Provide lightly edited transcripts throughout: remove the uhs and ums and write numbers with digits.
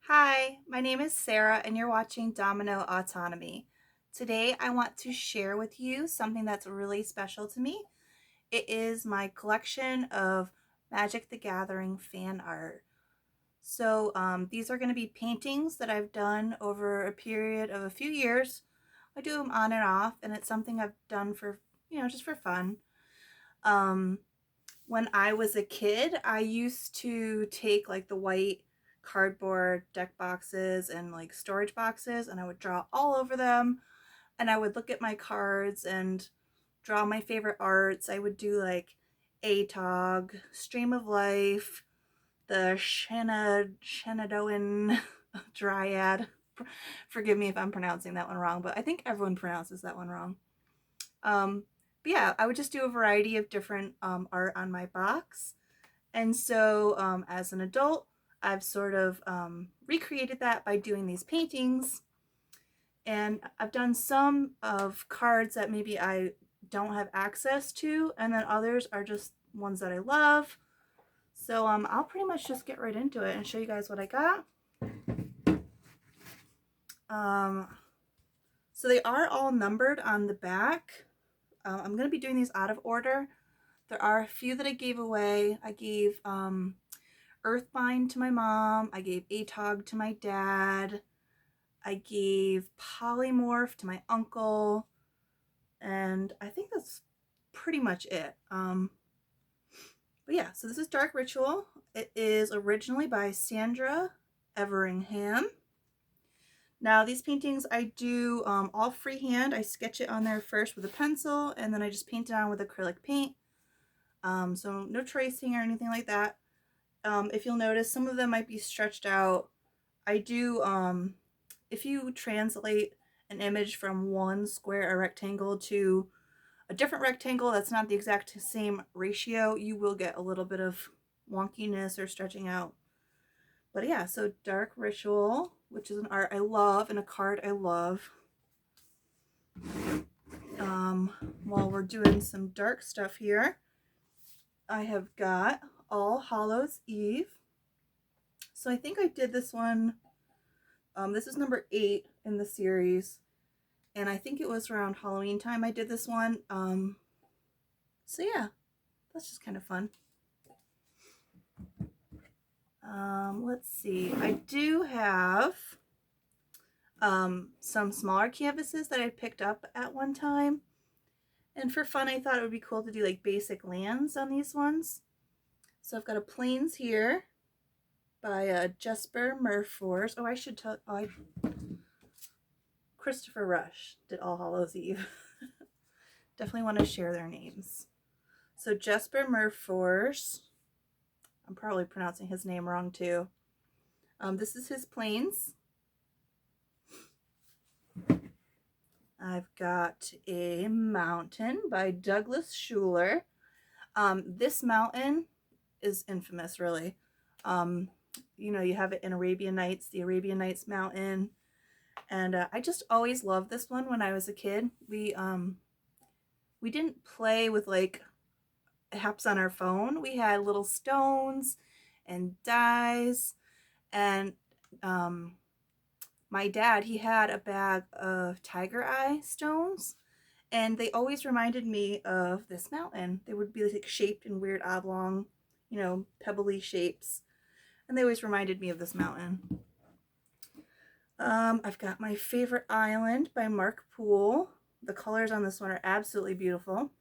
Hi, my name is Sarah and you're watching Domino Autonomy. Today I want to share with you something that's really special to me. It is my collection of Magic the Gathering fan art. These are going to be paintings that I've done over a period of a few years. I do them on and off, and it's something I've done for, just for fun. Um, when I was a kid, I used to take like the white cardboard deck boxes and like storage boxes, and I would draw all over them, and I would look at my cards and draw my favorite arts. I would do like ATOG, Stream of Life, the Shenandoah Dryad. Forgive me if I'm pronouncing that one wrong, but I think everyone pronounces that one wrong. Um, but yeah, I would just do a variety of different art on my box. And as an adult, I've sort of recreated that by doing these paintings. And I've done some of cards that maybe I don't have access to, and then others are just ones that I love. I'll pretty much just get right into it and show you guys what I got. Um, so they are all numbered on the back. I'm going to be doing these out of order. There are a few that I gave away. I gave Earthbind to my mom. I gave ATOG to my dad. I gave Polymorph to my uncle. And I think that's pretty much it. But yeah, so this is Dark Ritual. It is originally by Sandra Everingham. Now these paintings I do all freehand. I sketch it on there first with a pencil, and then I just paint it on with acrylic paint. So no tracing or anything like that. If you'll notice, some of them might be stretched out. I do, if you translate an image from one square or rectangle to a different rectangle that's not the exact same ratio, you will get a little bit of wonkiness or stretching out. But yeah, so Dark Ritual, which is an art I love and a card I love. While we're doing some dark stuff here, I have got All Hallows Eve. So I think I did this one. This is number 8 in the series, and I think it was around Halloween time I did this one. So yeah, that's just kind of fun. Let's see. I do have some smaller canvases that I picked up at one time, and for fun, I thought it would be cool to do like basic lands on these ones. So I've got a Plains here by Jesper Murfors. Oh, I should tell. Christopher Rush did All Hallows Eve. Definitely want to share their names. So Jesper Murfors, I'm probably pronouncing his name wrong too. This is his Plains. I've got a Mountain by Douglas Schuler. This mountain is infamous, really. You have it in Arabian Nights, the Arabian Nights mountain. And I just always loved this one when I was a kid. We didn't play with like apps on our phone. We had little stones and dies, and my dad, he had a bag of tiger eye stones, and they always reminded me of this mountain. They would be like shaped in weird oblong, pebbly shapes, and they always reminded me of this mountain. I've got My Favorite Island by Mark Poole. The colors on this one are absolutely beautiful.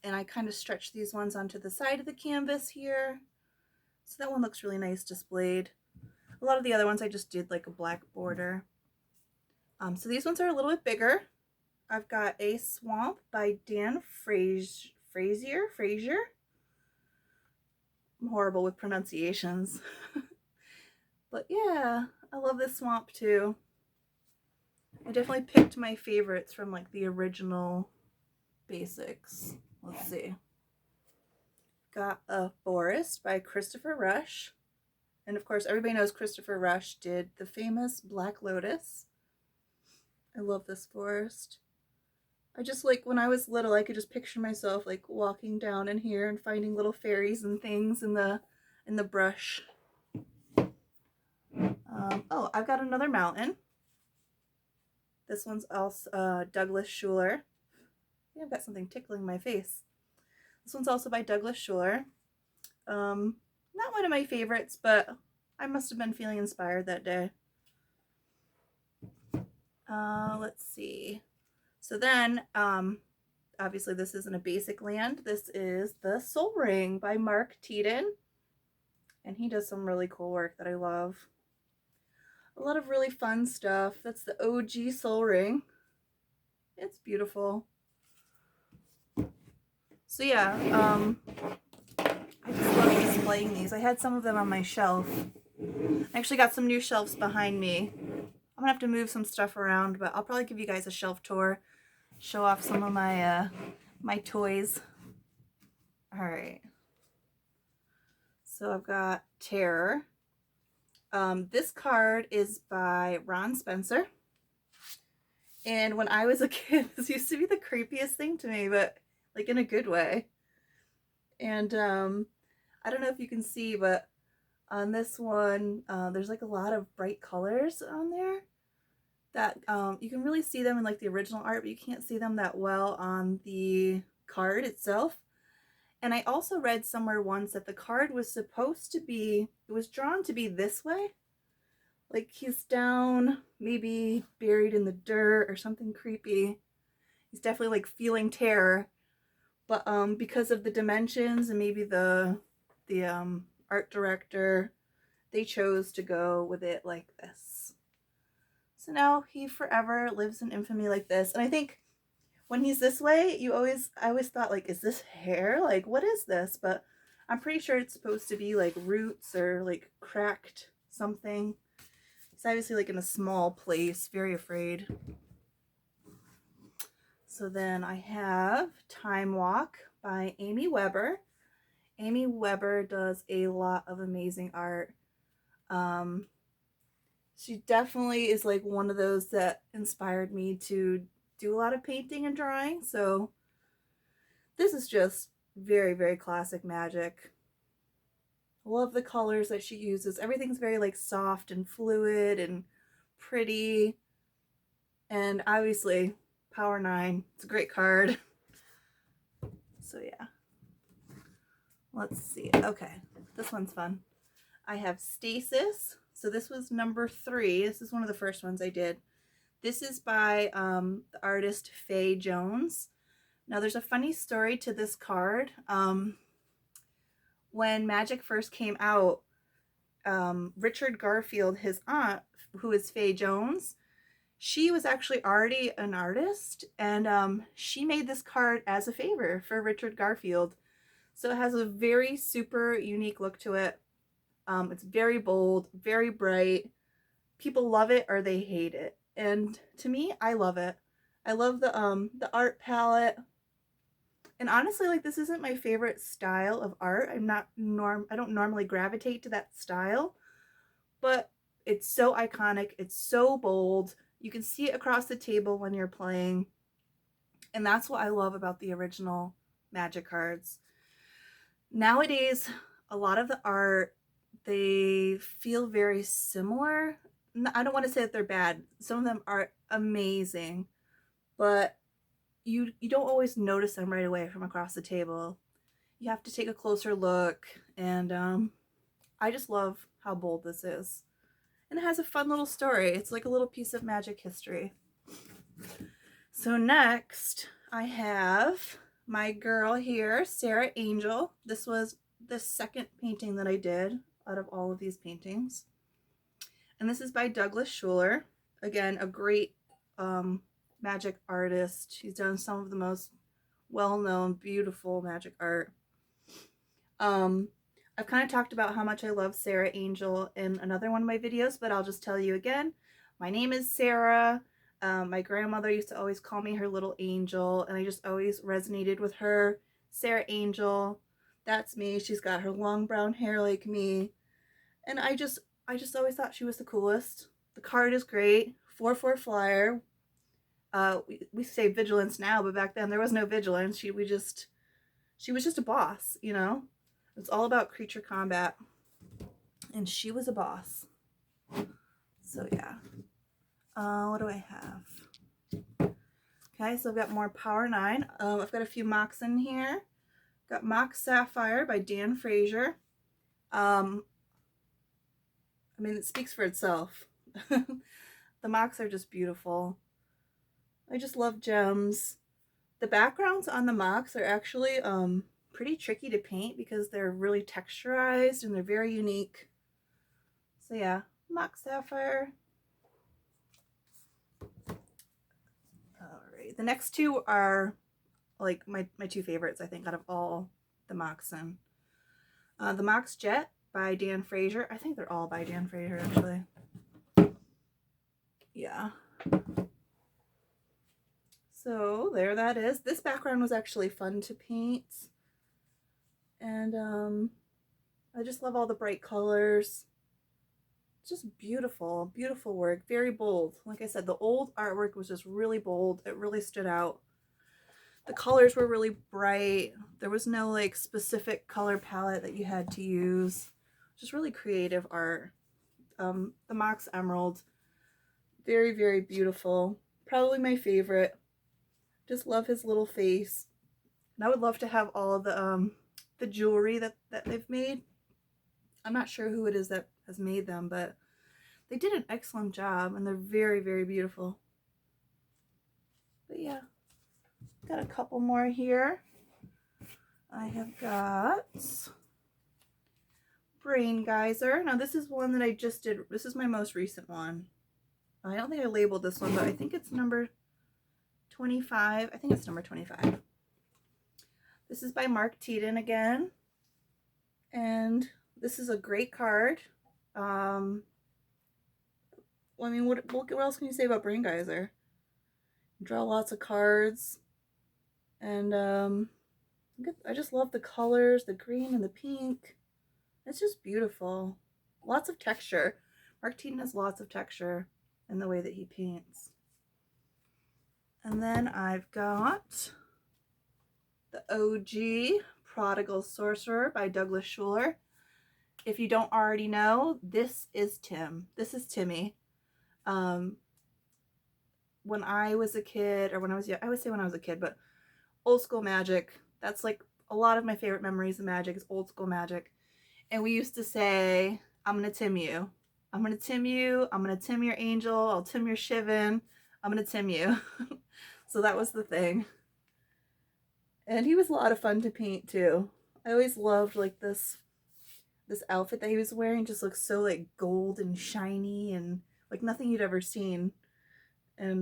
And I kind of stretched these ones onto the side of the canvas here. So that one looks really nice displayed. A lot of the other ones I just did like a black border. So these ones are a little bit bigger. I've got A Swamp by Dan Frazier. I'm horrible with pronunciations. But yeah, I love this swamp too. I definitely picked my favorites from like the original basics. Let's see. Got A Forest by Christopher Rush. And of course, everybody knows Christopher Rush did the famous Black Lotus. I love this forest. I just like, when I was little, I could just picture myself like walking down in here and finding little fairies and things in the brush. Oh, I've got another mountain. This one's also Douglas Schuler. I think I've got something tickling my face. This one's also by Douglas Schuler. Not one of my favorites, but I must have been feeling inspired that day. Let's see. So then, obviously this isn't a basic land. This is the Soul Ring by Mark Teeden. And he does some really cool work that I love. A lot of really fun stuff. That's the OG Soul Ring. It's beautiful. So yeah, I just love displaying these. I had some of them on my shelf. I actually got some new shelves behind me. I'm gonna have to move some stuff around, but I'll probably give you guys a shelf tour, show off some of my my toys. All right. So I've got Terror. This card is by Ron Spencer. And when I was a kid, this used to be the creepiest thing to me, but like in a good way. And I don't know if you can see, but on this one, there's like a lot of bright colors on there that you can really see them in like the original art, but you can't see them that well on the card itself. And I also read somewhere once that the card was supposed to be, it was drawn to be this way. Like he's down, maybe buried in the dirt or something creepy. He's definitely like feeling terror. But because of the dimensions and maybe the art director, they chose to go with it like this. So now he forever lives in infamy like this. And I think when he's this way, I always thought like, is this hair? Like, what is this? But I'm pretty sure it's supposed to be like roots or like cracked something. He's obviously like in a small place, very afraid. So then I have Time Walk by Amy Weber. Amy Weber does a lot of amazing art. She definitely is like one of those that inspired me to do a lot of painting and drawing. So this is just very, very classic magic. I love the colors that she uses. Everything's very like soft and fluid and pretty. And obviously Power 9. It's a great card. So yeah. Let's see. Okay. This one's fun. I have Stasis. So this was number 3. This is one of the first ones I did. This is by the artist Faye Jones. Now there's a funny story to this card. When Magic first came out, Richard Garfield, his aunt, who is Faye Jones, she was actually already an artist, and she made this card as a favor for Richard Garfield. So it has a very super unique look to it. It's very bold, very bright. People love it or they hate it. And to me, I love it. I love the art palette. And honestly, like this isn't my favorite style of art. I don't normally gravitate to that style, but it's so iconic. It's so bold. You can see it across the table when you're playing. And that's what I love about the original Magic cards. Nowadays, a lot of the art, they feel very similar. I don't want to say that they're bad. Some of them are amazing, but you don't always notice them right away from across the table. You have to take a closer look, and I just love how bold this is. And it has a fun little story. It's like a little piece of Magic history. So next, I have my girl here, Sarah Angel. This was the second painting that I did out of all of these paintings. And this is by Douglas Schuler. Again, a great magic artist. He's done some of the most well-known, beautiful magic art. I've kind of talked about how much I love Sarah Angel in another one of my videos, but I'll just tell you again. My name is Sarah. My grandmother used to always call me her little angel, and I just always resonated with her. Sarah Angel, that's me. She's got her long brown hair like me. And I just always thought she was the coolest. The card is great. 4/4 flyer. We say vigilance now, but back then there was no vigilance. She was just a boss, you know? It's all about creature combat. And she was a boss. So yeah. What do I have? Okay, so I've got more Power 9. I've got a few mocks in here. Got Mock Sapphire by Dan Fraser. I mean, it speaks for itself. The mocks are just beautiful. I just love gems. The backgrounds on the mocks are actually pretty tricky to paint because they're really texturized and they're very unique. So yeah, Mock Sapphire. Alright, the next two are like my two favorites, I think, out of all the mocks. And the Mox Jet by Dan Fraser. I think they're all by Dan Fraser, actually. Yeah. So there that is. This background was actually fun to paint. And I just love all the bright colors. Just beautiful, beautiful work. Very bold. Like I said, the old artwork was just really bold. It really stood out. The colors were really bright. There was no like specific color palette that you had to use. Just really creative art. The Mox Emerald. Very, very beautiful. Probably my favorite. Just love his little face. And I would love to have all of the jewelry that they've made. I'm not sure who it is that has made them, but they did an excellent job and they're very, very beautiful. But yeah, got a couple more here. I have got Brain Geyser. Now this is one that I just did. This is my most recent one. I don't think I labeled this one, but I think it's number 25. I think it's number 25. This is by Mark Teeden again. And this is a great card. Well, I mean, what else can you say about Brain Geyser? Draw lots of cards. And I just love the colors, the green and the pink. It's just beautiful. Lots of texture. Mark Teeden has lots of texture in the way that he paints. And then I've got the OG Prodigal Sorcerer by Douglas Schuler. If you don't already know, this is Tim. This is Timmy. When I was a kid, or when I was young, I would say when I was a kid, but old school magic. That's like a lot of my favorite memories of magic is old school magic. And we used to say, I'm going to Tim you. I'm going to Tim you. I'm going to Tim your angel. I'll Tim your Shivan. I'm going to Tim you. So that was the thing. And he was a lot of fun to paint too. I always loved like this outfit that he was wearing. Just looks so like gold and shiny and like nothing you'd ever seen. And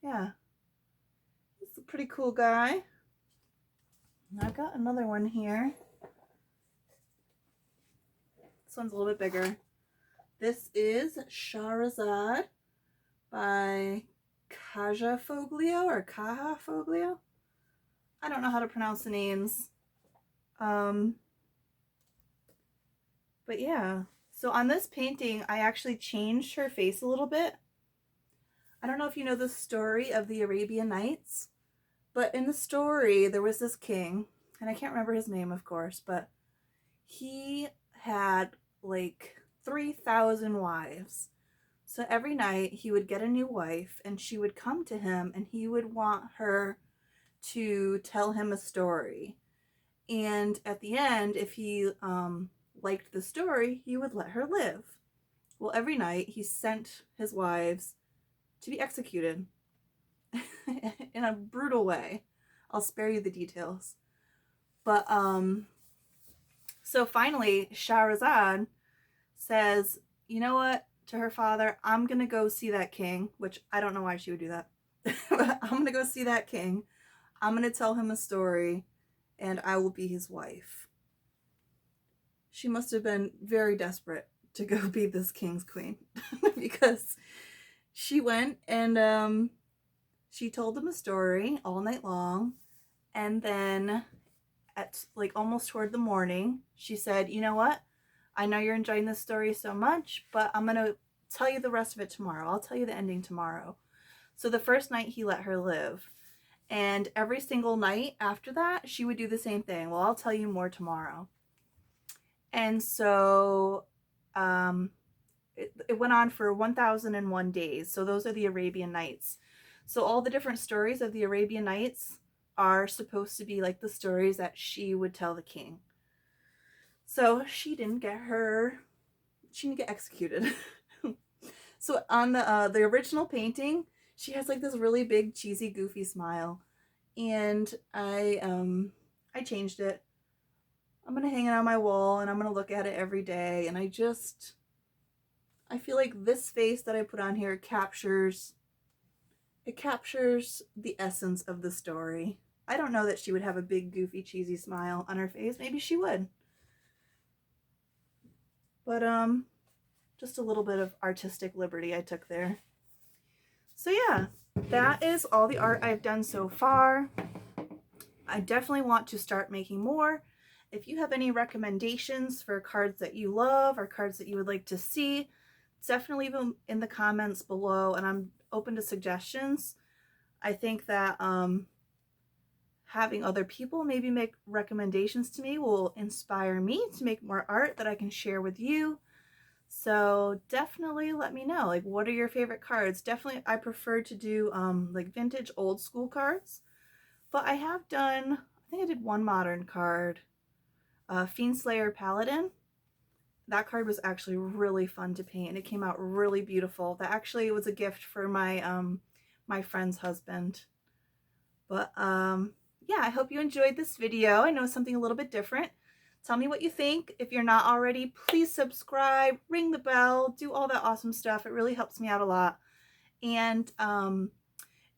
yeah, he's a pretty cool guy. And I've got another one here. This one's a little bit bigger. This is Shahrazad by Kaja Foglio or Kaha Foglio. I don't know how to pronounce the names. But yeah. So on this painting, I actually changed her face a little bit. I don't know if you know the story of the Arabian Nights, but in the story, there was this king, and I can't remember his name, of course, but he had like 3,000 wives. So every night he would get a new wife and she would come to him and he would want her to tell him a story. And at the end, if he liked the story, he would let her live. Well, every night he sent his wives to be executed in a brutal way. I'll spare you the details. But so finally Shahrazad says, you know what, to her father, I'm gonna go see that king, which I don't know why she would do that. But I'm gonna go see that king. I'm gonna tell him a story and I will be his wife. She must have been very desperate to go be this king's queen because she went and she told him a story all night long, and then at like almost toward the morning, she said, you know what? I know you're enjoying this story so much, but I'm going to tell you the rest of it tomorrow. I'll tell you the ending tomorrow. So the first night he let her live. And every single night after that, she would do the same thing. Well, I'll tell you more tomorrow. And so it went on for 1001 days. So those are the Arabian Nights. So all the different stories of the Arabian Nights are supposed to be like the stories that she would tell the king. So she didn't get executed. So on the original painting, she has like this really big, cheesy, goofy smile, and I changed it. I'm gonna hang it on my wall, and I'm gonna look at it every day. And I feel like this face that I put on here captures the essence of the story. I don't know that she would have a big, goofy, cheesy smile on her face. Maybe she would, but just a little bit of artistic liberty I took there. So yeah, that is all the art I've done so far. I definitely want to start making more. If you have any recommendations for cards that you love or cards that you would like to see, definitely leave them in the comments below, and I'm open to suggestions. I think that having other people maybe make recommendations to me will inspire me to make more art that I can share with you. So definitely let me know, like, what are your favorite cards? Definitely, I prefer to do like vintage old school cards, but I have done, I think I did one modern card, Fiendslayer Paladin. That card was actually really fun to paint, and it came out really beautiful. That actually was a gift for my my friend's husband. But yeah, I hope you enjoyed this video. I know it's something a little bit different. Tell me what you think. If you're not already, please subscribe, ring the bell, do all that awesome stuff. It really helps me out a lot. And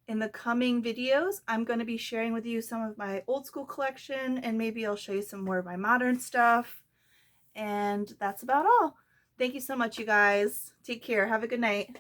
in the coming videos, I'm going to be sharing with you some of my old school collection, and maybe I'll show you some more of my modern stuff. And that's about all. Thank you so much, you guys. Take care. Have a good night.